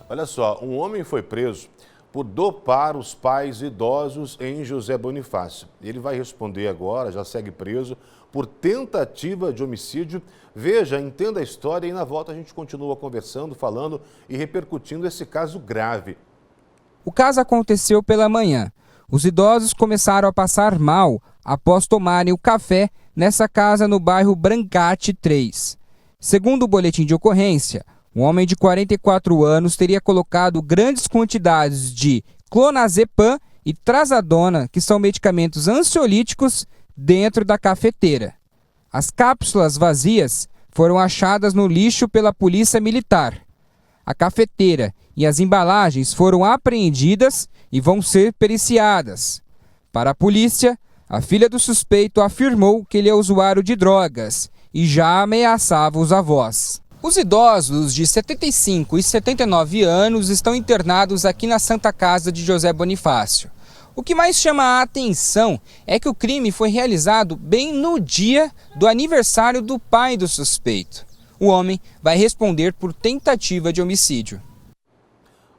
Olha só, um homem foi preso por dopar os pais idosos em José Bonifácio. Ele vai responder agora, já segue preso, por tentativa de homicídio. Veja, entenda a história e na volta a gente continua conversando, falando e repercutindo esse caso grave. O caso aconteceu pela manhã. Os idosos começaram a passar mal após tomarem o café nessa casa no bairro Brancate 3. Segundo o boletim de ocorrência, um homem de 44 anos teria colocado grandes quantidades de clonazepam e trazodona, que são medicamentos ansiolíticos, dentro da cafeteira. As cápsulas vazias foram achadas no lixo pela polícia militar. A cafeteira e as embalagens foram apreendidas e vão ser periciadas. Para a polícia, a filha do suspeito afirmou que ele é usuário de drogas e já ameaçava os avós. Os idosos de 75 e 79 anos estão internados aqui na Santa Casa de José Bonifácio. O que mais chama a atenção é que o crime foi realizado bem no dia do aniversário do pai do suspeito. O homem vai responder por tentativa de homicídio.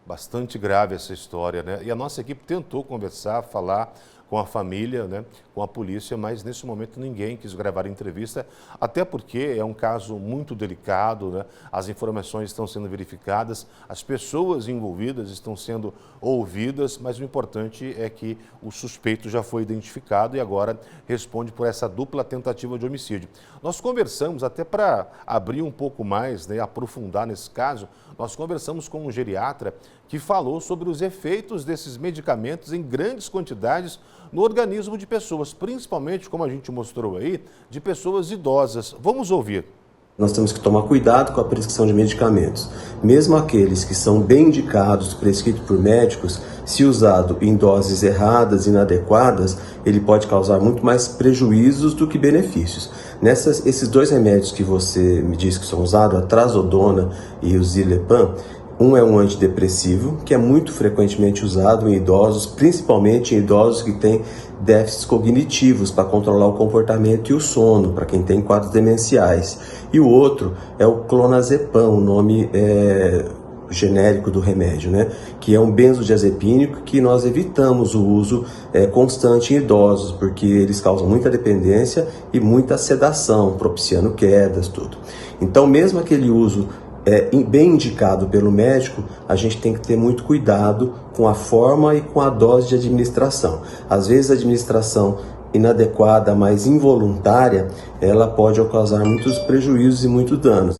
Bastante grave essa história, né? E a nossa equipe tentou conversar, falar com a família, né, com a polícia, mas nesse momento ninguém quis gravar entrevista, até porque é um caso muito delicado, né? As informações estão sendo verificadas, as pessoas envolvidas estão sendo ouvidas, mas o importante é que o suspeito já foi identificado e agora responde por essa dupla tentativa de homicídio. Nós conversamos, até para abrir um pouco mais, né, aprofundar nesse caso, nós conversamos com um geriatra que falou sobre os efeitos desses medicamentos em grandes quantidades no organismo de pessoas, principalmente, como a gente mostrou aí, de pessoas idosas. Vamos ouvir. Nós temos que tomar cuidado com a prescrição de medicamentos. Mesmo aqueles que são bem indicados, prescritos por médicos, se usado em doses erradas, inadequadas, ele pode causar muito mais prejuízos do que benefícios. Esses dois remédios que você me disse que são usados, a trazodona e o zilepam, um é um antidepressivo, que é muito frequentemente usado em idosos, principalmente em idosos que têm déficits cognitivos para controlar o comportamento e o sono, para quem tem quadros demenciais. E o outro é o clonazepam, o nome genérico do remédio, né? Que é um benzodiazepínico que nós evitamos o uso constante em idosos, porque eles causam muita dependência e muita sedação, propiciando quedas, tudo. Então, mesmo aquele uso bem indicado pelo médico, a gente tem que ter muito cuidado com a forma e com a dose de administração. Às vezes a administração inadequada, mas involuntária, ela pode causar muitos prejuízos e muitos danos.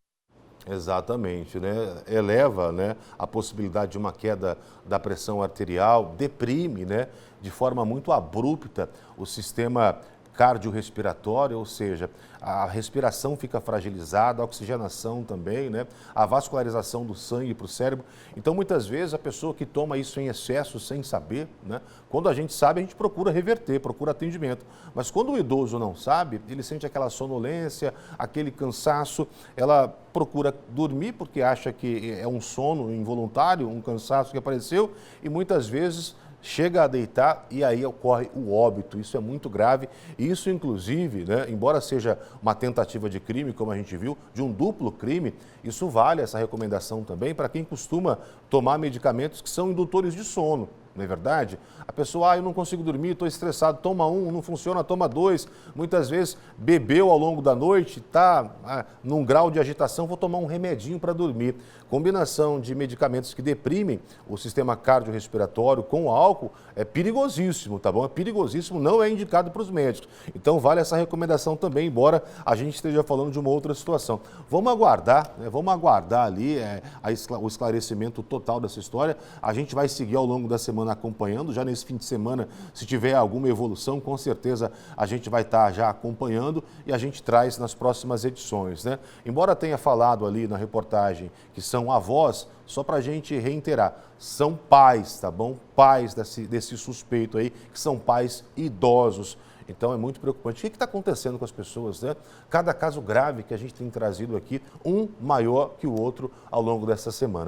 Exatamente, né? Eleva, né, a possibilidade de uma queda da pressão arterial, deprime, né, de forma muito abrupta o sistema cardiorrespiratório, ou seja, a respiração fica fragilizada, a oxigenação também, né? A vascularização do sangue para o cérebro. Então, muitas vezes, a pessoa que toma isso em excesso, sem saber, né? Quando a gente sabe, a gente procura reverter, procura atendimento. Mas quando o idoso não sabe, ele sente aquela sonolência, aquele cansaço, ela procura dormir porque acha que é um sono involuntário, um cansaço que apareceu e muitas vezes chega a deitar e aí ocorre o óbito. Isso é muito grave. Isso, inclusive, né, embora seja uma tentativa de crime, como a gente viu, de um duplo crime, isso vale essa recomendação também para quem costuma tomar medicamentos que são indutores de sono. Não é verdade? A pessoa, eu não consigo dormir, estou estressado, toma um, não funciona, toma dois. Muitas vezes bebeu ao longo da noite, está num grau de agitação, vou tomar um remedinho para dormir. Combinação de medicamentos que deprimem o sistema cardiorrespiratório com álcool é perigosíssimo, tá bom? É perigosíssimo, não é indicado para os médicos. Então vale essa recomendação também, embora a gente esteja falando de uma outra situação. Vamos aguardar, né? Vamos aguardar ali o esclarecimento total dessa história. A gente vai seguir ao longo da semana acompanhando, já nesse fim de semana, se tiver alguma evolução, com certeza a gente vai estar já acompanhando e a gente traz nas próximas edições, né? Embora tenha falado ali na reportagem que são avós, só para a gente reiterar, são pais, tá bom? Pais desse suspeito aí, que são pais idosos. Então é muito preocupante. O que está acontecendo com as pessoas, né? Cada caso grave que a gente tem trazido aqui, um maior que o outro ao longo dessa semana.